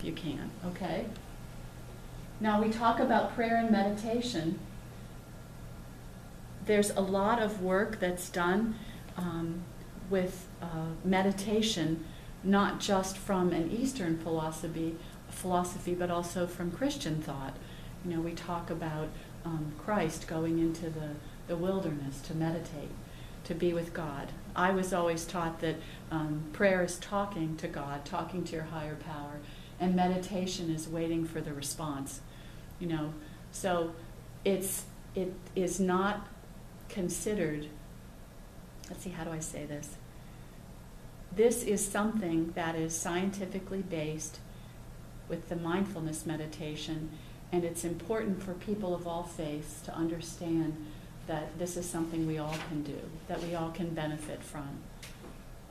if you can, okay? Now we talk about prayer and meditation. There's a lot of work that's done with meditation, not just from an Eastern philosophy, but also from Christian thought. You know, we talk about Christ going into the wilderness to meditate, to be with God. I was always taught that prayer is talking to God, talking to your higher power, and meditation is waiting for the response. You know, so it is not considered, let's see, how do I say this? This is something that is scientifically based with the mindfulness meditation, and it's important for people of all faiths to understand that this is something we all can do, that we all can benefit from.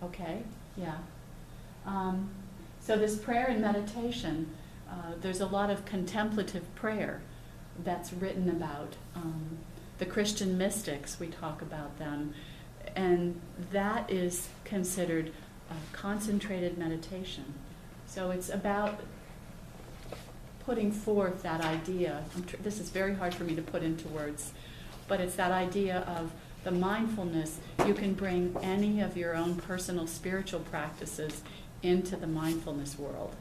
Okay? Yeah. So this prayer and meditation, there's a lot of contemplative prayer that's written about. The Christian mystics, we talk about them, and that is considered concentrated meditation. So it's about putting forth that idea. This is very hard for me to put into words, but it's that idea of the mindfulness. You can bring any of your own personal spiritual practices into the mindfulness world.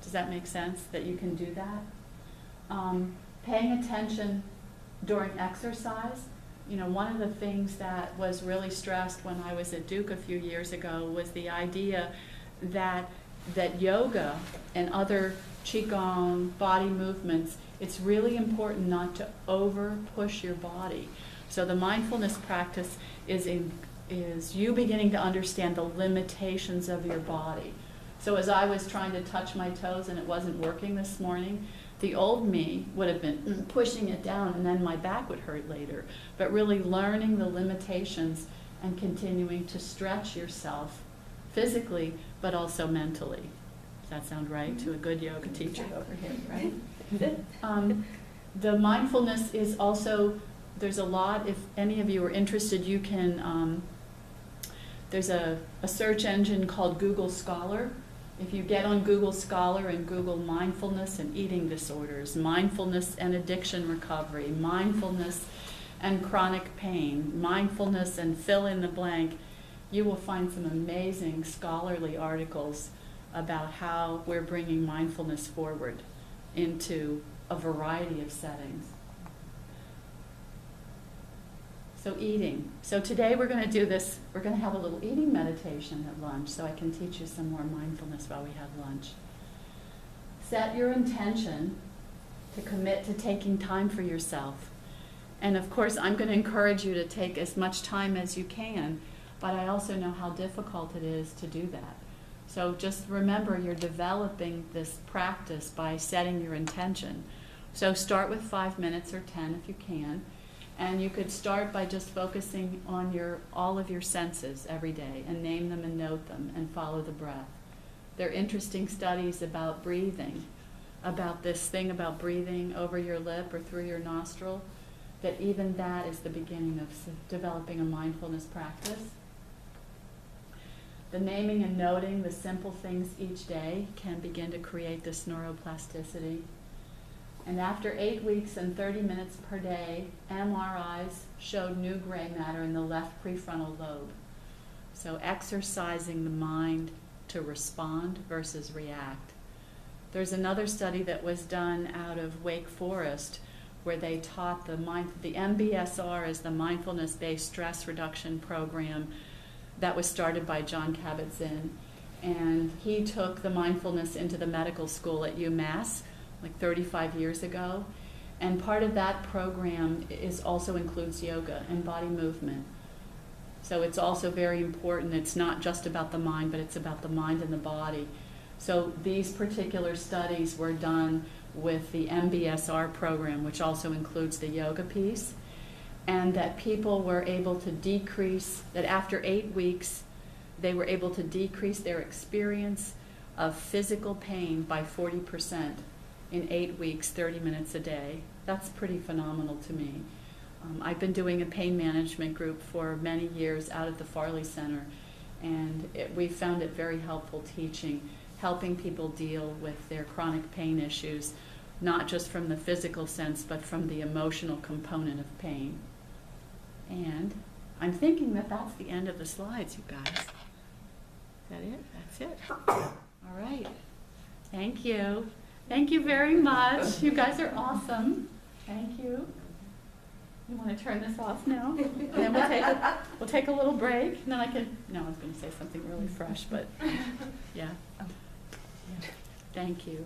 Does that make sense, that you can do that? Paying attention during exercise. You know, one of the things that was really stressed when I was at Duke a few years ago was the idea that yoga and other qigong body movements, it's really important not to over push your body. So the mindfulness practice is you beginning to understand the limitations of your body. So as I was trying to touch my toes and it wasn't working this morning, the old me would have been pushing it down, and then my back would hurt later. But really learning the limitations and continuing to stretch yourself physically, but also mentally. Does that sound right to a good yoga teacher over here, right? The mindfulness is also, there's a lot, if any of you are interested, you can, there's a search engine called Google Scholar. If you get on Google Scholar and Google mindfulness and eating disorders, mindfulness and addiction recovery, mindfulness and chronic pain, mindfulness and fill in the blank, you will find some amazing scholarly articles about how we're bringing mindfulness forward into a variety of settings. So eating. So today we're going to do this, we're going to have a little eating meditation at lunch, so I can teach you some more mindfulness while we have lunch. Set your intention to commit to taking time for yourself. And of course, I'm going to encourage you to take as much time as you can, but I also know how difficult it is to do that. So just remember, you're developing this practice by setting your intention. So start with 5 minutes or 10 if you can. And you could start by just focusing on all of your senses every day and name them and note them and follow the breath. There are interesting studies about breathing, about this thing about breathing over your lip or through your nostril, that even that is the beginning of developing a mindfulness practice. The naming and noting the simple things each day can begin to create this neuroplasticity. And after 8 weeks and 30 minutes per day, MRIs showed new gray matter in the left prefrontal lobe. So exercising the mind to respond versus react. There's another study that was done out of Wake Forest where they taught the MBSR is the mindfulness-based stress reduction program that was started by John Kabat-Zinn. And he took the mindfulness into the medical school at UMass like 35 years ago. And part of that program also includes yoga and body movement. So it's also very important. It's not just about the mind, but it's about the mind and the body. So these particular studies were done with the MBSR program, which also includes the yoga piece, and that people were able to decrease, that after 8 weeks, they were able to decrease their experience of physical pain by 40% in 8 weeks, 30 minutes a day. That's pretty phenomenal to me. I've been doing a pain management group for many years out at the Farley Center, and we found it very helpful teaching helping people deal with their chronic pain issues, not just from the physical sense, but from the emotional component of pain. And I'm thinking that that's the end of the slides, you guys. Is that it? That's it. All right. Thank you. Thank you very much. You guys are awesome. Thank you. You want to turn this off now? And then we'll take a little break, and then I can, no, I was going to say something really fresh, but yeah. Thank you.